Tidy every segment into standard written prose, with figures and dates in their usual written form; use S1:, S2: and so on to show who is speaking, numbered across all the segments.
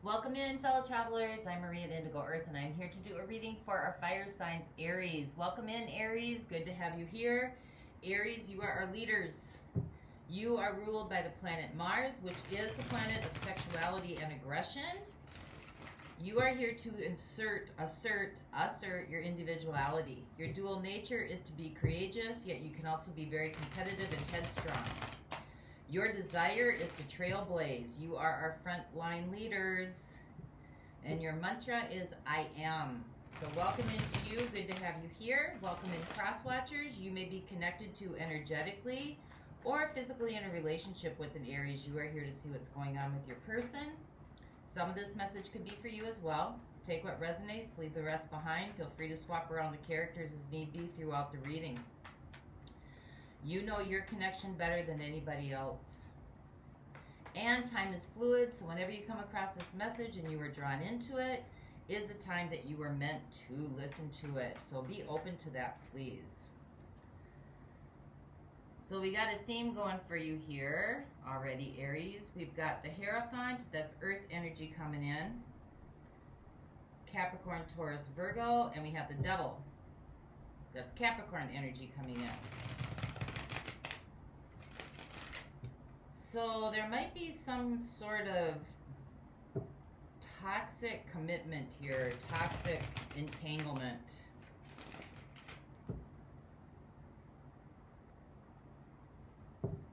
S1: Welcome in, fellow travelers. I'm Maria at Indigo Earth, and I'm here to do a reading for our fire signs, Aries. Welcome in, Aries. Good to have you here. Aries, you are our leaders. You are ruled by the planet Mars, which is the planet of sexuality and aggression. You are here to assert your individuality. Your dual nature is to be courageous, yet you can also be very competitive and headstrong. Your desire is to trailblaze. You are our frontline leaders. And your mantra is I am. So welcome into you. Good to have you here. Welcome in, cross watchers. You may be connected to energetically or physically in a relationship with an Aries. You are here to see what's going on with your person. Some of this message could be for you as well. Take what resonates, leave the rest behind. Feel free to swap around the characters as need be throughout the reading. You know your connection better than anybody else. And time is fluid, so whenever you come across this message and you are drawn into it, is a time that you were meant to listen to it. So be open to that, please. So we got a theme going for you here already, Aries. We've got the Hierophant, that's Earth energy coming in. Capricorn, Taurus, Virgo, and we have the Devil. That's Capricorn energy coming in. So there might be some sort of toxic commitment here, toxic entanglement.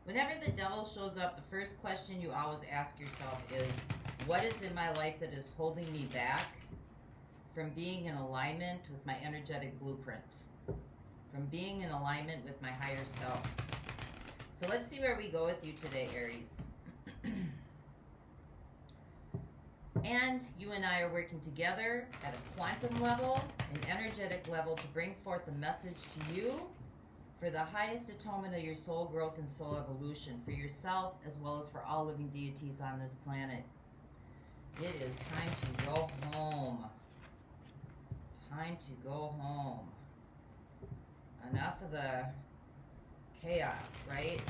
S1: Whenever the Devil shows up, the first question you always ask yourself is, what is in my life that is holding me back from being in alignment with my energetic blueprint, from being in alignment with my higher self? So let's see where we go with you today, Aries. And you and I are working together at a quantum level, an energetic level, to bring forth a message to you for the highest atonement of your soul growth and soul evolution, for yourself as well as for all living deities on this planet. It is time to go home. Time to go home. Enough of the chaos, right?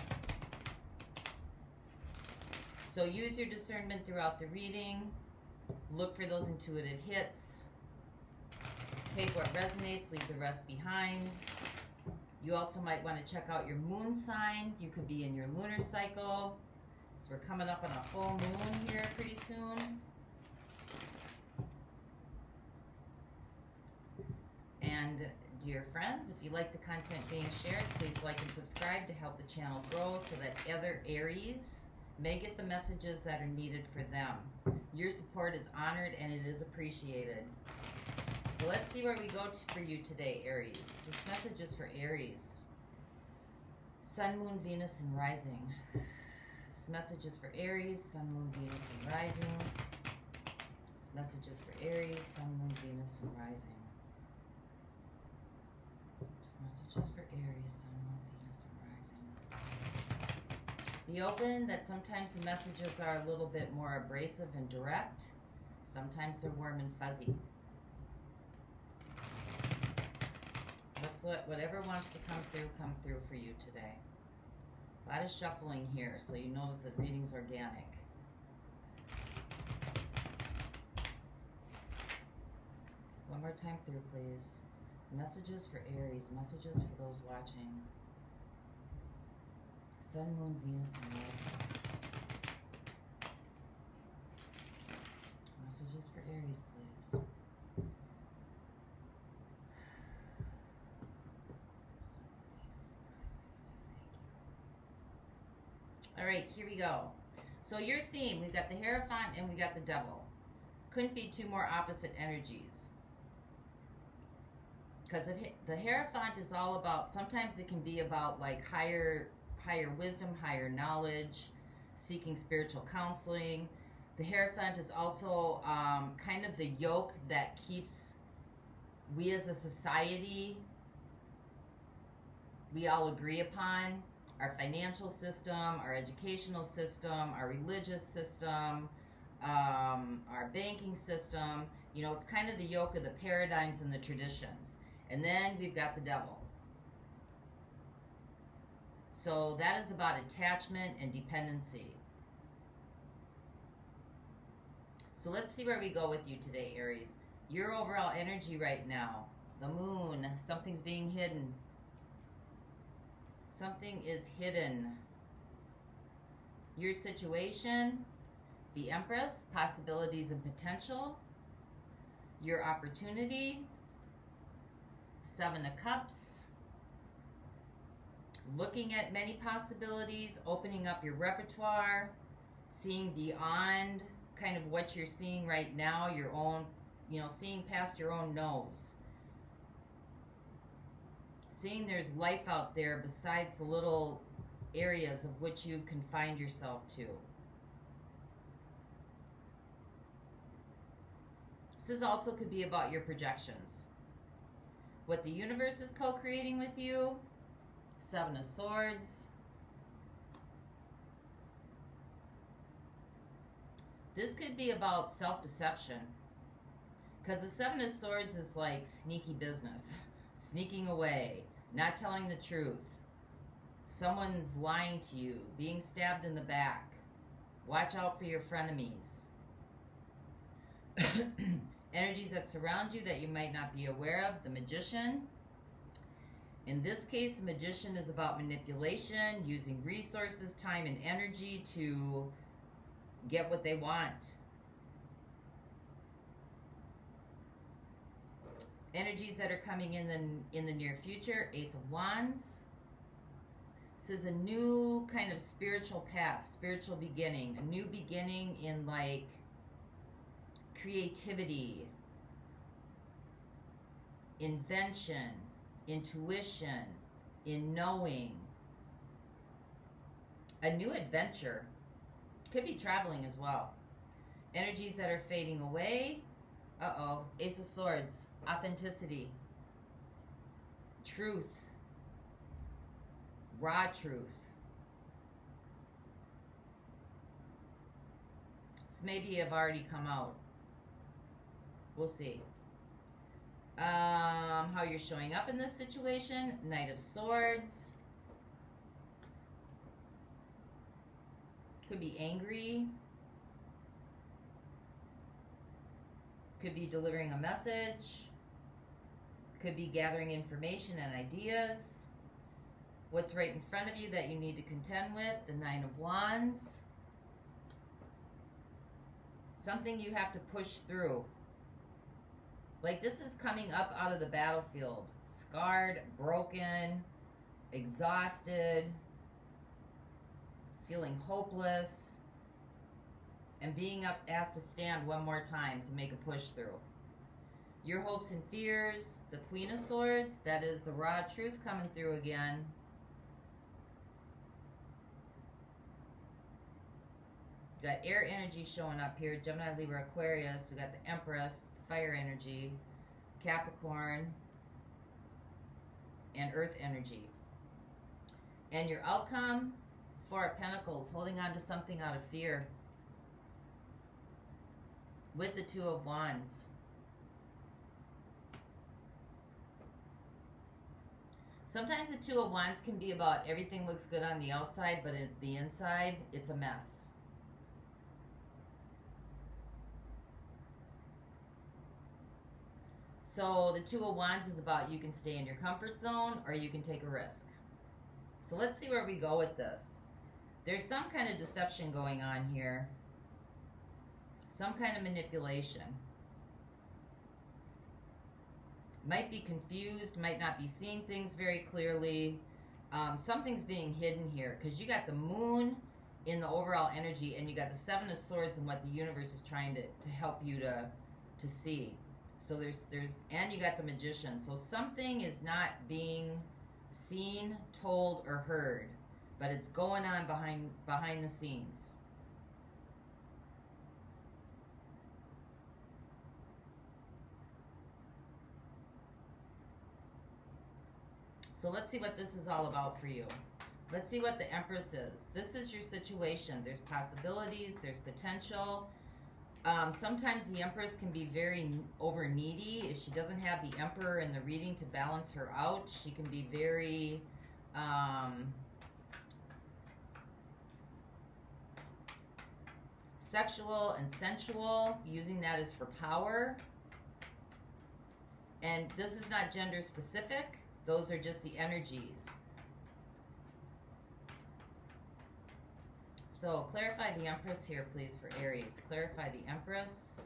S1: So use your discernment throughout the reading. Look for those intuitive hits. Take what resonates, leave the rest behind. You also might want to check out your moon sign. You could be in your lunar cycle. So we're coming up on a full moon here pretty soon. And dear friends, if you like the content being shared, please like and subscribe to help the channel grow so that other Aries may get the messages that are needed for them. Your support is honored and it is appreciated. So let's see where we go for you today, Aries. This message is for Aries. Sun, Moon, Venus, and Rising. This message is for Aries, Sun, Moon, Venus, and Rising. This message is for Aries, Sun, Moon, Venus, and Rising. This message is for Aries, Sun, Moon, Venus, and Rising. Be open that sometimes the messages are a little bit more abrasive and direct. Sometimes they're warm and fuzzy. Let's let whatever wants to come through for you today. A lot of shuffling here, so you know that the reading's organic. One more time through, please. Messages for Aries, messages for those watching. Sun, Moon, Venus, and Rising. Messages for Aries, please. Sun, Venus, and Rising. Thank you. All right, here we go. So your theme, we've got the Hierophant and we got the Devil. Couldn't be two more opposite energies. Because the Hierophant is all about, sometimes it can be about like higher wisdom, higher knowledge, seeking spiritual counseling. The Hierophant is also kind of the yoke that keeps we as a society, we all agree upon, our financial system, our educational system, our religious system, our banking system. You know, it's kind of the yoke of the paradigms and the traditions. And then we've got the Devil. So that is about attachment and dependency. So let's see where we go with you today, Aries. Your overall energy right now. The moon. Something's being hidden. Something is hidden. Your situation. The Empress. Possibilities and potential. Your opportunity. Seven of Cups. Looking at many possibilities. Opening up your repertoire. Seeing beyond kind of what you're seeing right now. Your own, you know, seeing past your own nose. Seeing there's life out there besides the little areas of which you've confined yourself to. This also could be about your projections. What the universe is co-creating with you. Seven of Swords. This could be about self-deception. Because the Seven of Swords is like sneaky business. Sneaking away. Not telling the truth. Someone's lying to you. Being stabbed in the back. Watch out for your frenemies. Energies that surround you that you might not be aware of. The Magician. In this case, the Magician is about manipulation. Using resources, time, and energy to get what they want. Energies that are coming in the near future. Ace of Wands. This is a new kind of spiritual path, spiritual beginning. A new beginning in like creativity, invention, intuition, in knowing. A new adventure. Could be traveling as well. Energies that are fading away. Uh-oh. Ace of Swords. Authenticity. Truth. Raw truth. This maybe have already come out. We'll see. How you're showing up in this situation. Knight of Swords. Could be angry. Could be delivering a message. Could be gathering information and ideas. What's right in front of you that you need to contend with? The Nine of Wands. Something you have to push through. Like this is coming up out of the battlefield. Scarred, broken, exhausted, feeling hopeless, and being asked to stand one more time to make a push through. Your hopes and fears, the Queen of Swords, that is the raw truth coming through again. We got air energy showing up here. Gemini, Libra, Aquarius. We got the Empress, fire energy, Capricorn, and earth energy. And your outcome, Four of Pentacles, holding on to something out of fear. With the Two of Wands. Sometimes the Two of Wands can be about everything looks good on the outside, but in the inside, it's a mess. So the Two of Wands is about you can stay in your comfort zone or you can take a risk. So let's see where we go with this. There's some kind of deception going on here. Some kind of manipulation. Might be confused, might not be seeing things very clearly. Something's being hidden here because you got the moon in the overall energy and you got the Seven of Swords and what the universe is trying to help you to see. So there's and you got the Magician. So something is not being seen, told, or heard, but it's going on behind the scenes. So let's see what this is all about for you. Let's see what the Empress is. This is your situation. There's possibilities, there's potential. Sometimes the Empress can be very over needy. If she doesn't have the Emperor in the reading to balance her out, she can be very sexual and sensual, using that as for power. And this is not gender specific. Those are just the energies. So clarify the Empress here, please, for Aries. Clarify the Empress.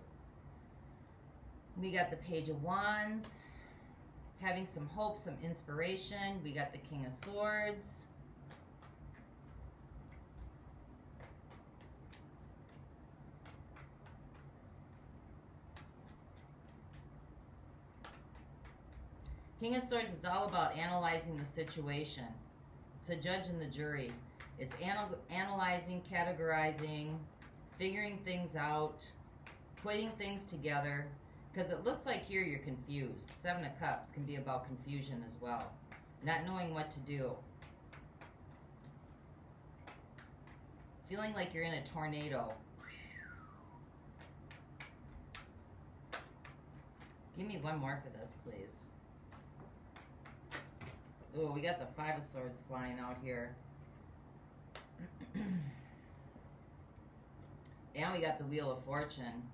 S1: We got the Page of Wands. Having some hope, some inspiration. We got the King of Swords. King of Swords is all about analyzing the situation. It's a judge and the jury. It's analyzing, categorizing, figuring things out, putting things together. Because it looks like here you're confused. Seven of Cups can be about confusion as well. Not knowing what to do. Feeling like you're in a tornado. Give me one more for this, please. Oh, we got the Five of Swords flying out here. And we got the Wheel of Fortune.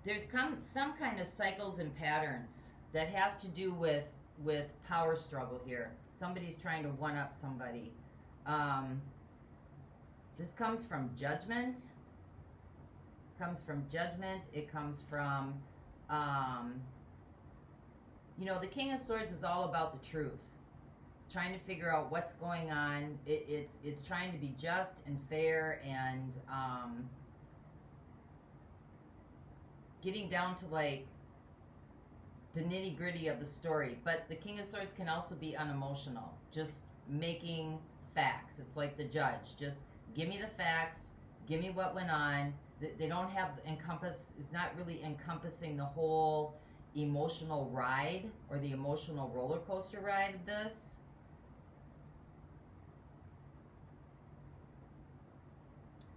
S1: There's some kind of cycles and patterns that has to do with power struggle here. Somebody's trying to one-up somebody. This comes from judgment. It comes from, you know, the King of Swords is all about the truth. Trying to figure out what's going on. It's trying to be just and fair and getting down to like the nitty gritty of the story. But the King of Swords can also be unemotional, just making facts. It's like the judge. Just give me the facts, give me what went on. They don't have is not really encompassing the whole emotional ride or the emotional roller coaster ride of this.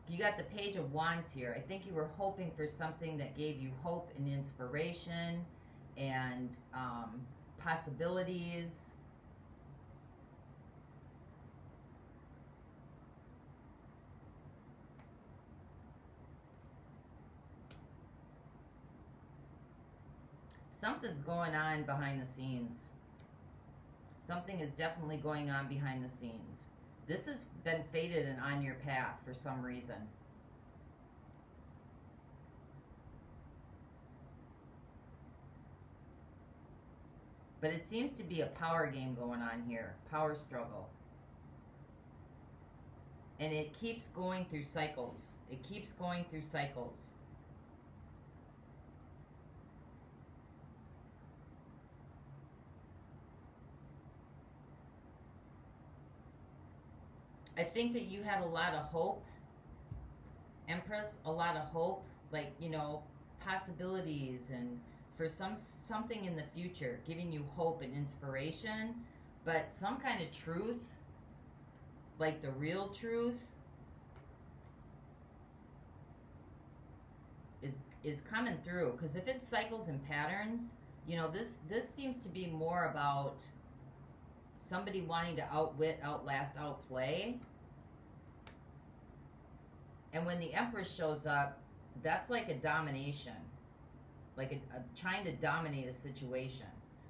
S1: You got the Page of Wands here. I think you were hoping for something that gave you hope and inspiration and possibilities. Something's going on behind the scenes. Something is definitely going on behind the scenes. This has been fated and on your path for some reason. But it seems to be a power game going on here. Power struggle. And it keeps going through cycles. It keeps going through cycles. I think that you had a lot of hope, Empress, a lot of hope, like, you know, possibilities and for something in the future, giving you hope and inspiration, but some kind of truth, like the real truth, is coming through. Because if it's cycles and patterns, you know, this seems to be more about somebody wanting to outwit, outlast, outplay. And when the Empress shows up, that's like a domination. Like a trying to dominate a situation.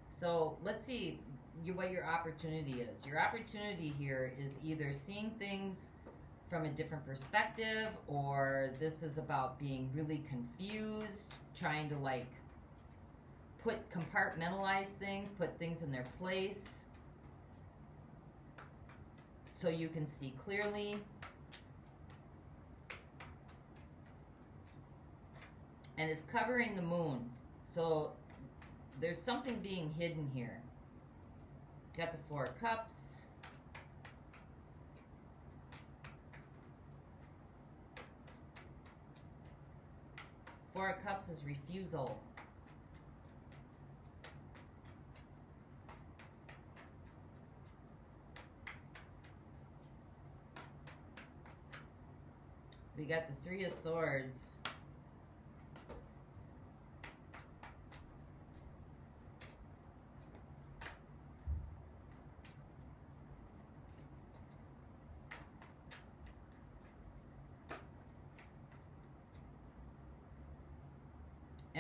S1: So let's see what your opportunity is. Your opportunity here is either seeing things from a different perspective, or this is about being really confused, trying to like compartmentalize things, put things in their place so you can see clearly. And it's covering the moon. So there's something being hidden here. Got the Four of Cups. Four of Cups is refusal. We got the Three of Swords.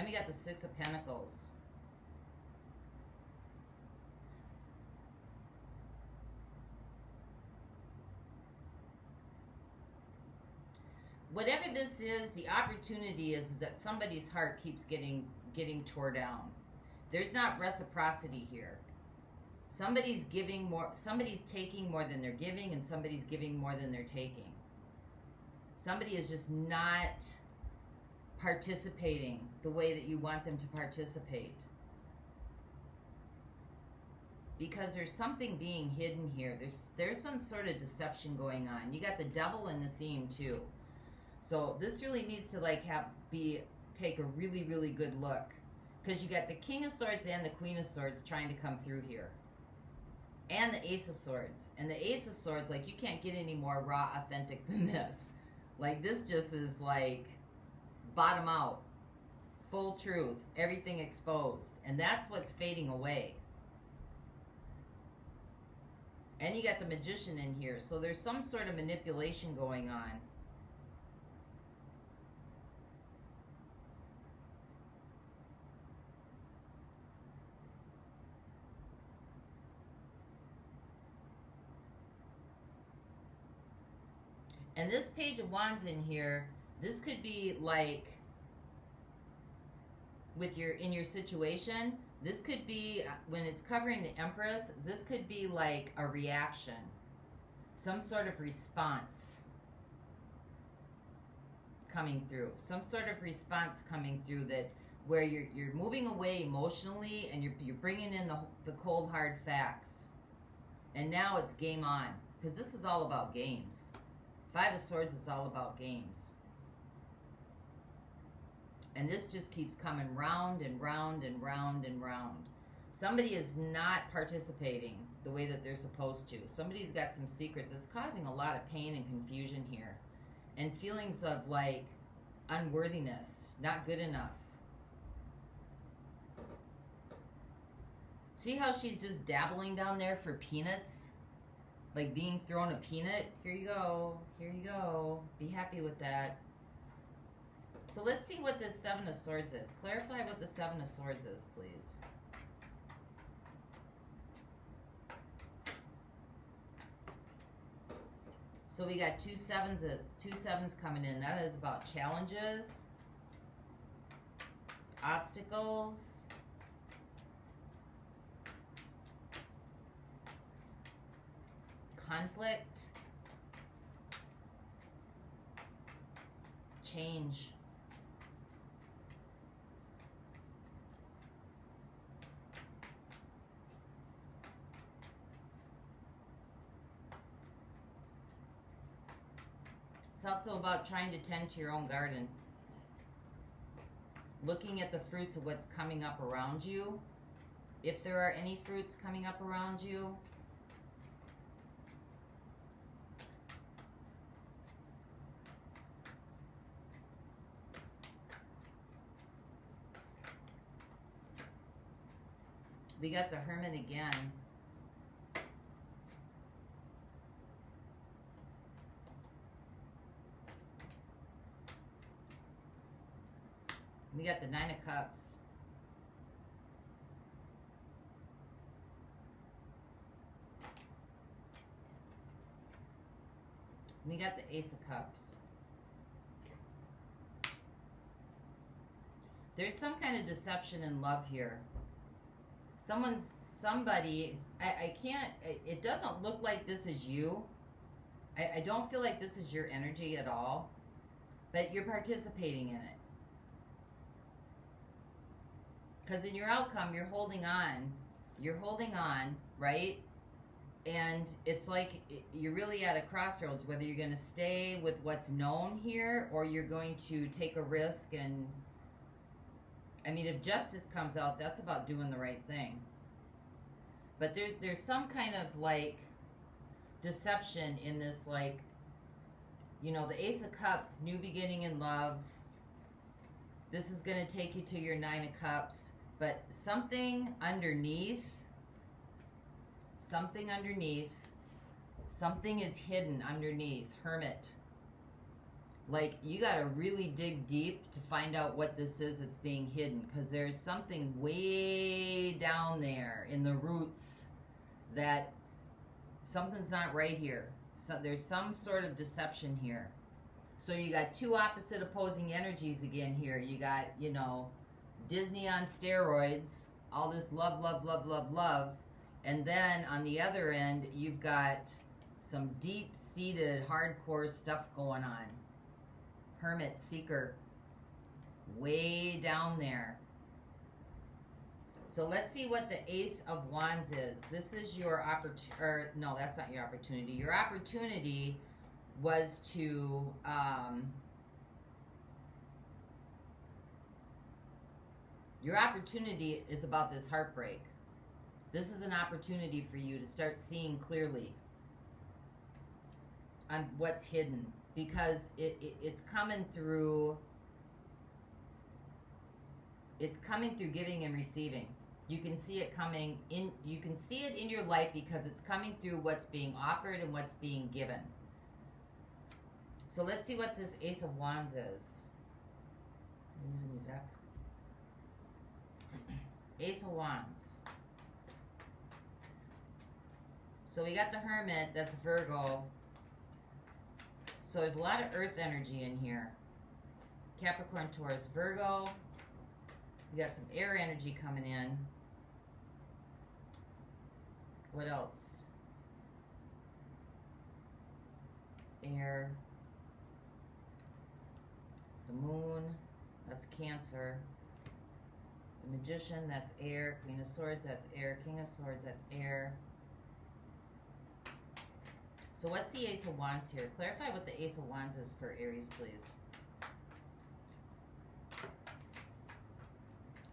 S1: Then we got the Six of Pentacles. Whatever this is, the opportunity is that somebody's heart keeps getting tore down. There's not reciprocity here. Somebody's giving more, somebody's taking more than they're giving, and somebody's giving more than they're taking. Somebody is just not participating the way that you want them to participate. Because there's something being hidden here. There's some sort of deception going on. You got the devil in the theme too. So this really needs to like take a really, really good look. Because you got the King of Swords and the Queen of Swords trying to come through here. And the Ace of Swords. And the Ace of Swords, like, you can't get any more raw, authentic than this. Like, this just is like bottom out. Full truth. Everything exposed. And that's what's fading away. And you got the Magician in here. So there's some sort of manipulation going on. And this Page of Wands in here, this could be like, in your situation, this could be, when it's covering the Empress, this could be like a reaction. Some sort of response coming through. Some sort of response coming through that, where you're moving away emotionally and you're bringing in the cold hard facts. And now it's game on. Because this is all about games. Five of Swords is all about games. And this just keeps coming round and round and round and round. Somebody is not participating the way that they're supposed to. Somebody's got some secrets. It's causing a lot of pain and confusion here. And feelings of like unworthiness, not good enough. See how she's just dabbling down there for peanuts? Like being thrown a peanut. Here you go. Here you go. Be happy with that. So let's see what this Seven of Swords is. Clarify what the Seven of Swords is, please. So we got two sevens coming in. That is about challenges, obstacles, conflict, change. It's also about trying to tend to your own garden. Looking at the fruits of what's coming up around you. If there are any fruits coming up around you. We got the Hermit again. We got the Nine of Cups. We got the Ace of Cups. There's some kind of deception in love here. Somebody, I can't, it doesn't look like this is you. I don't feel like this is your energy at all. But you're participating in it. Because in your outcome, you're holding on. You're holding on, right? And it's like you're really at a crossroads, whether you're going to stay with what's known here or you're going to take a risk. And I mean, if justice comes out, that's about doing the right thing. But there's some kind of like deception in this, like, you know, the Ace of Cups, new beginning in love. This is going to take you to your Nine of Cups. But something underneath, something is hidden underneath. Hermit. Like, you got to really dig deep to find out what this is that's being hidden, because there's something way down there in the roots that something's not right here. So there's some sort of deception here. So you got two opposite opposing energies again here. You got, you know, Disney on steroids, all this love, love, love, love, love. And then on the other end, you've got some deep-seated, hardcore stuff going on. Hermit, seeker, way down there. So let's see what the Ace of Wands is. This is your opportunity, or no, that's not your opportunity. Your opportunity was to, your opportunity is about this heartbreak. This is an opportunity for you to start seeing clearly on what's hidden, because it's coming through. It's coming through giving and receiving. You can see it coming in. You can see it in your life because it's coming through what's being offered and what's being given. So let's see what this Ace of Wands is. I'm using the deck. Ace of Wands. So we got the Hermit, that's Virgo. So there's a lot of earth energy in here. Capricorn, Taurus, Virgo. We got some air energy coming in. What else? Air. The Moon, that's Cancer. The Magician, that's air. Queen of Swords, that's air. King of Swords, that's air. So what's the Ace of Wands here? Clarify what the Ace of Wands is for Aries, please.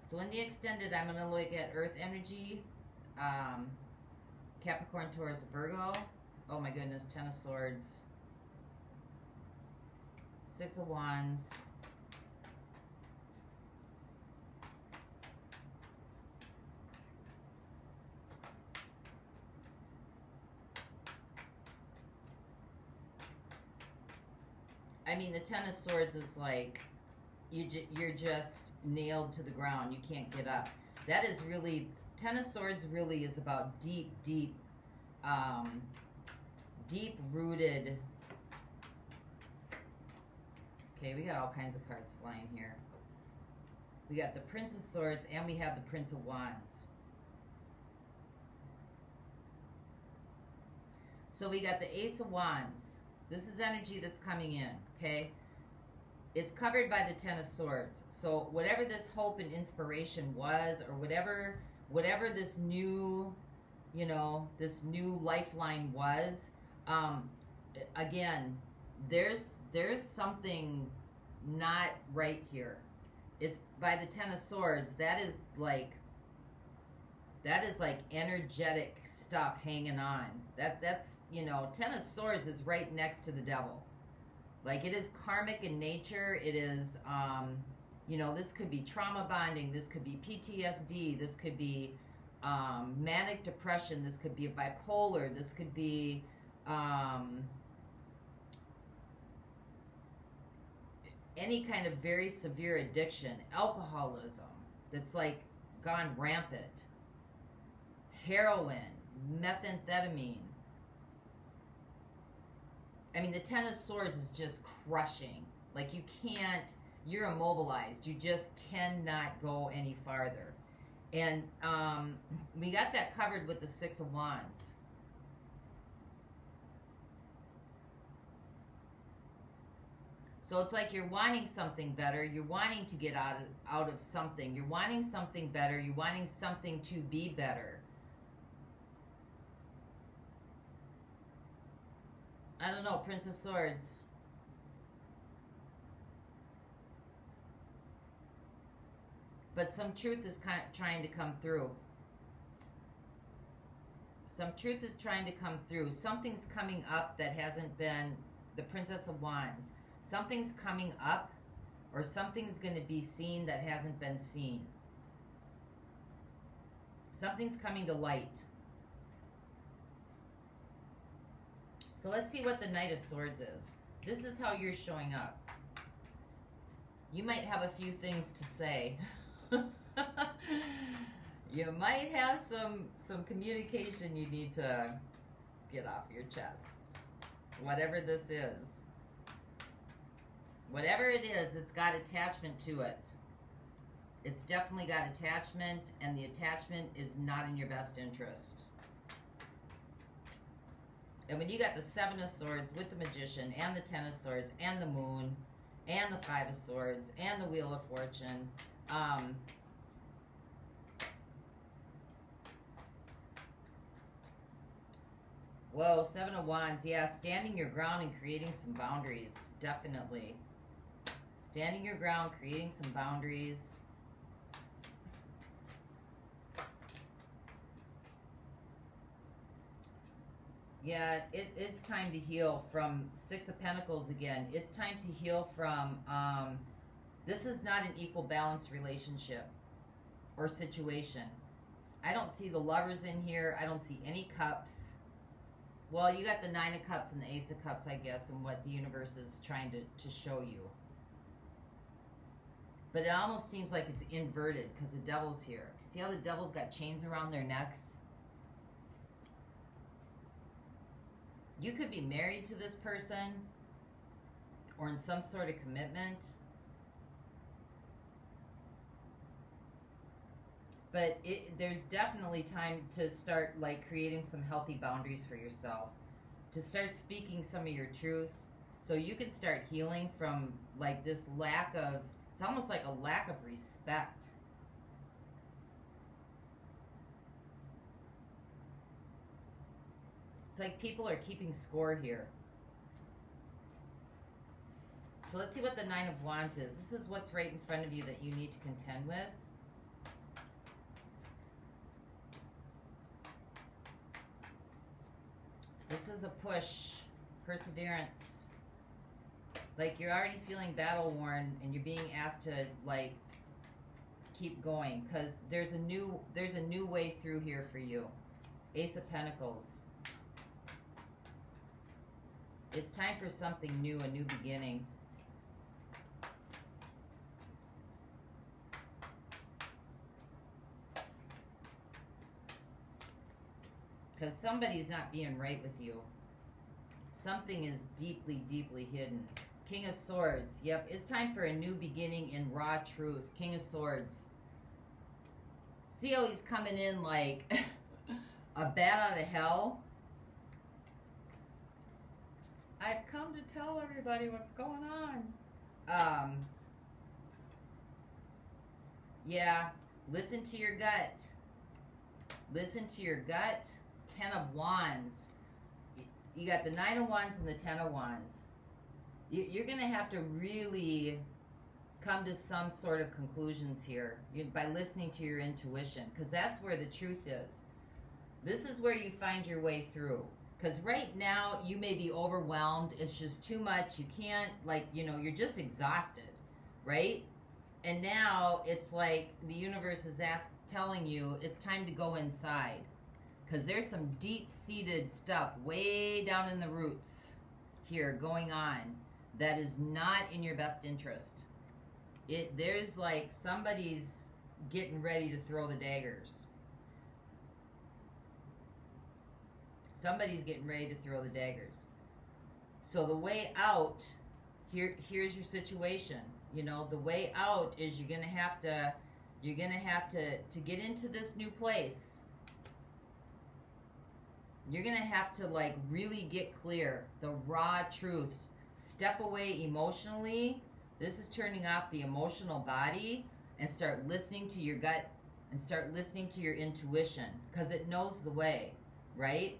S1: So in the extended, I'm going to look at Earth energy, Capricorn, Taurus, Virgo. Oh my goodness, Ten of Swords. Six of Wands. I mean, the Ten of Swords is like, you're just nailed to the ground. You can't get up. That is really, Ten of Swords really is about deep, deep, deep-rooted. Okay, we got all kinds of cards flying here. We got the Prince of Swords and we have the Prince of Wands. So we got the Ace of Wands. This is energy that's coming in, okay? It's covered by the Ten of Swords. So whatever this hope and inspiration was, or whatever this new, you know, this new lifeline was, again, there's something not right here. It's by the Ten of Swords. That is like energetic stuff hanging on. That's, you know, Ten of Swords is right next to the devil. Like, it is karmic in nature. It is, you know, this could be trauma bonding. This could be PTSD. This could be manic depression. This could be bipolar. This could be any kind of very severe addiction. Alcoholism that's like gone rampant. Heroin, methamphetamine. I mean, the Ten of Swords is just crushing. Like, you can't, you're immobilized. You just cannot go any farther. And we got that covered with the Six of Wands. So it's like you're wanting something better. You're wanting to get out of something. You're wanting something better. You're wanting something to be better. I don't know, Prince of Swords. But some truth is trying to come through. Some truth is trying to come through. Something's coming up that hasn't been, the Princess of Wands. Something's coming up, or something's going to be seen that hasn't been seen. Something's coming to light. So let's see what the Knight of Swords is. This is how you're showing up. You might have a few things to say. You might have some communication you need to get off your chest. Whatever this is. Whatever it is, it's got attachment to it. It's definitely got attachment, and the attachment is not in your best interest. And when you got the Seven of Swords with the Magician, and the Ten of Swords, and the Moon, and the Five of Swords, and the Wheel of Fortune, whoa, Seven of Wands, yeah, standing your ground and creating some boundaries, definitely. Standing your ground, creating some boundaries. Yeah, it's time to heal from Six of Pentacles again. It's time to heal from, this is not an equal balance relationship or situation. I don't see the Lovers in here. I don't see any cups. Well, you got the Nine of Cups and the Ace of Cups, I guess, and what the universe is trying to show you. But it almost seems like it's inverted because the Devil's here. See how the Devil's got chains around their necks? You could be married to this person or in some sort of commitment. But there's definitely time to start like creating some healthy boundaries for yourself. To start speaking some of your truth so you can start healing from like this lack of, it's almost like a lack of respect. It's like people are keeping score here. So let's see what the Nine of Wands is. This is what's right in front of you that you need to contend with. This is a push, perseverance. Like you're already feeling battle worn and you're being asked to like keep going because there's a new way through here for you. Ace of Pentacles. It's time for something new, a new beginning. Because somebody's not being right with you. Something is deeply, deeply hidden. King of Swords. Yep, it's time for a new beginning in raw truth. King of Swords. See how he's coming in like a bat out of hell? I've come to tell everybody what's going on. Yeah, listen to your gut. Listen to your gut. Ten of Wands. You got the Nine of Wands and the Ten of Wands. You're going to have to really come to some sort of conclusions here by listening to your intuition, because that's where the truth is. This is where you find your way through. Because right now, you may be overwhelmed. It's just too much. You can't, like, you know, you're just exhausted, right? And now it's like the universe is telling you it's time to go inside. Because there's some deep-seated stuff way down in the roots here going on that is not in your best interest. There's like somebody's getting ready to throw the daggers. Somebody's getting ready to throw the daggers. So the way out, here's your situation. You know, the way out is you're gonna have to get into this new place. You're gonna have to like really get clear, the raw truth. Step away emotionally. This is turning off the emotional body and start listening to your gut and start listening to your intuition because it knows the way, right?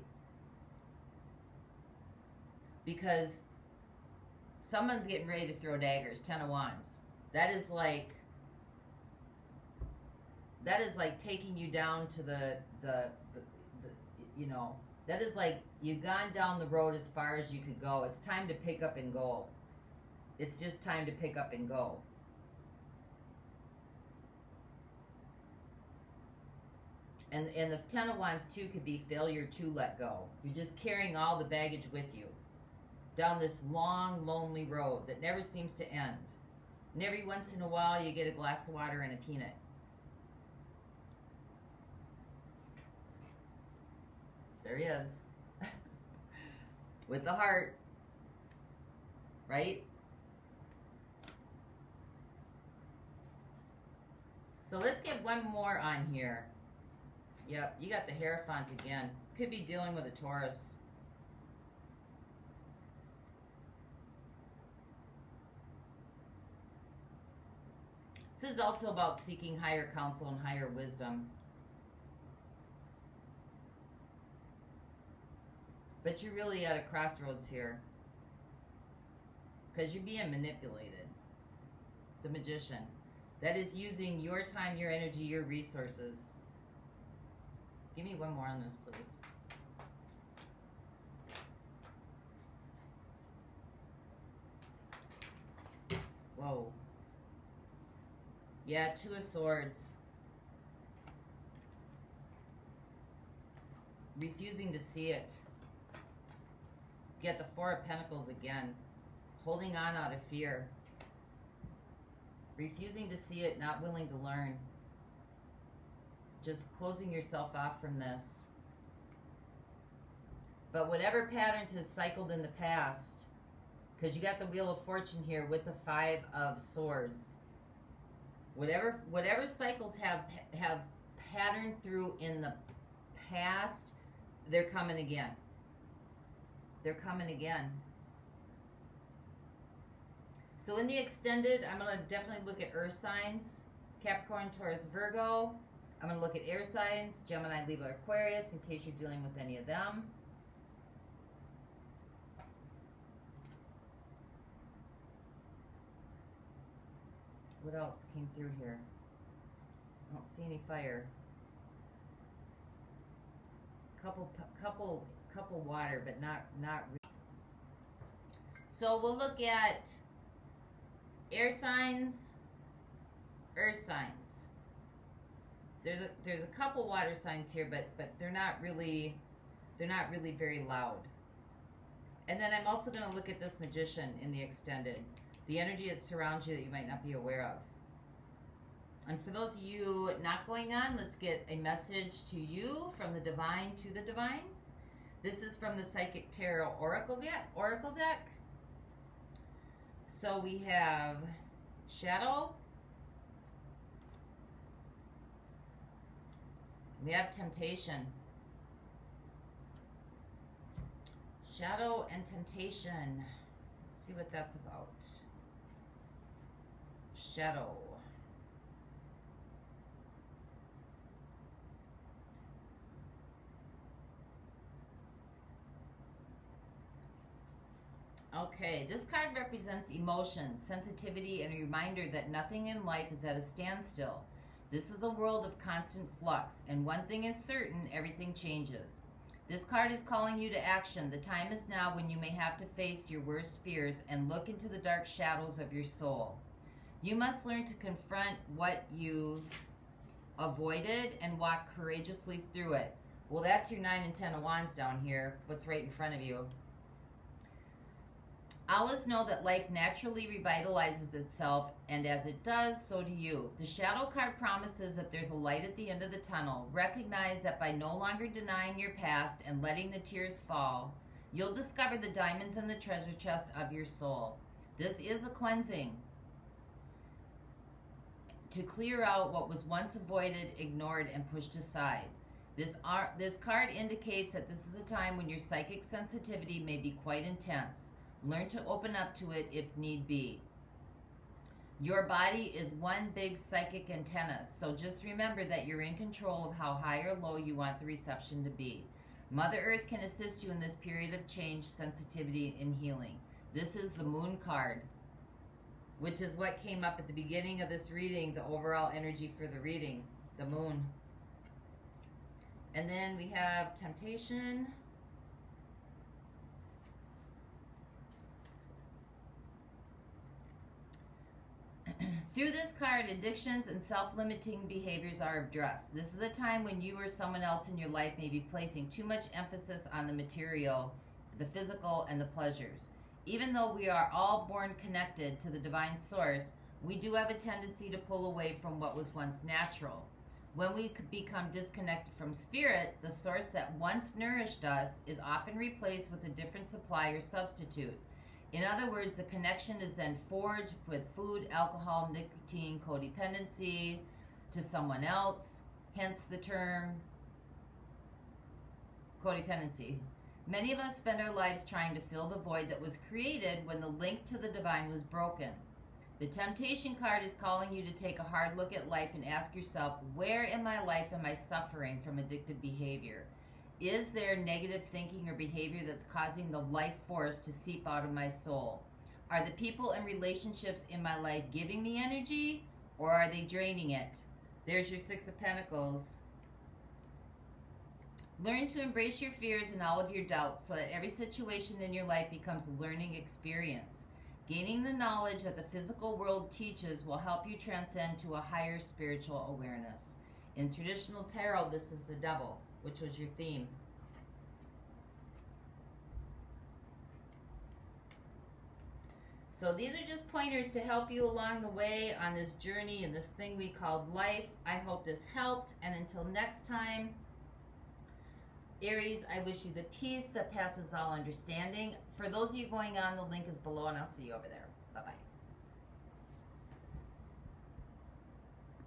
S1: Because someone's getting ready to throw daggers. Ten of Wands. That is like taking you down to the you know, that is like you've gone down the road as far as you could go. It's time to pick up and go. It's just time to pick up and go. And the Ten of Wands too could be failure to let go. You're just carrying all the baggage with you. down this long, lonely road that never seems to end. And every once in a while, you get a glass of water and a peanut. There he is. With the heart. Right? So let's get one more on here. Yep, you got the Hierophant again. Could be dealing with a Taurus. This is also about seeking higher counsel and higher wisdom. But you're really at a crossroads here. Because you're being manipulated. The Magician. That is using your time, your energy, your resources. Give me one more on this, please. Whoa. Yeah, Two of Swords. Refusing to see it. You get the Four of Pentacles again. Holding on out of fear. Refusing to see it, not willing to learn. Just closing yourself off from this. But whatever patterns has cycled in the past, because you got the Wheel of Fortune here with the Five of Swords. Whatever cycles have patterned through in the past, they're coming again. They're coming again. So in the extended, I'm going to definitely look at earth signs. Capricorn, Taurus, Virgo. I'm going to look at air signs. Gemini, Libra, Aquarius, in case you're dealing with any of them. What else came through here? I don't see any fire. Couple water, but not really. So we'll look at air signs, earth signs. There's a couple water signs here, but they're not really very loud. And then I'm also going to look at this Magician in the extended, the energy that surrounds you that you might not be aware of. And for those of you not going on, let's get a message to you from the divine to the divine. This is from the Psychic Tarot Oracle deck. So we have Shadow. We have Temptation. Shadow and Temptation. Let's see what that's about. Shadow. Okay, this card represents emotion, sensitivity, and a reminder that nothing in life is at a standstill. This is a world of constant flux, and one thing is certain, everything changes. This card is calling you to action. The time is now when you may have to face your worst fears and look into the dark shadows of your soul. You must learn to confront what you've avoided and walk courageously through it. Well, that's your 9 and 10 of Wands down here. What's right in front of you? Always know that life naturally revitalizes itself, and as it does, so do you. The Shadow card promises that there's a light at the end of the tunnel. Recognize that by no longer denying your past and letting the tears fall, you'll discover the diamonds in the treasure chest of your soul. This is a cleansing to clear out what was once avoided, ignored, and pushed aside. This card indicates that this is a time when your psychic sensitivity may be quite intense. Learn to open up to it if need be. Your body is one big psychic antenna, so just remember that you're in control of how high or low you want the reception to be. Mother Earth can assist you in this period of change, sensitivity, and healing. This is the Moon card, which is what came up at the beginning of this reading, the overall energy for the reading, the Moon. And then we have Temptation. Through this card, addictions and self-limiting behaviors are addressed. This is a time when you or someone else in your life may be placing too much emphasis on the material, the physical, and the pleasures. Even though we are all born connected to the divine source, we do have a tendency to pull away from what was once natural. When we become disconnected from spirit, the source that once nourished us is often replaced with a different supply or substitute. In other words, the connection is then forged with food, alcohol, nicotine, codependency to someone else, hence the term codependency. Many of us spend our lives trying to fill the void that was created when the link to the divine was broken. The temptation card is calling you to take a hard look at life and ask yourself, where in my life am I suffering from addictive behavior? Is there negative thinking or behavior that's causing the life force to seep out of my soul? Are the people and relationships in my life giving me energy, or are they draining it? There's your Six of Pentacles. Learn to embrace your fears and all of your doubts so that every situation in your life becomes a learning experience. Gaining the knowledge that the physical world teaches will help you transcend to a higher spiritual awareness. In traditional tarot, this is the Devil, which was your theme. So these are just pointers to help you along the way on this journey and this thing we called life. I hope this helped. And until next time, Aries, I wish you the peace that passes all understanding. For those of you going on, the link is below, and I'll see you over there.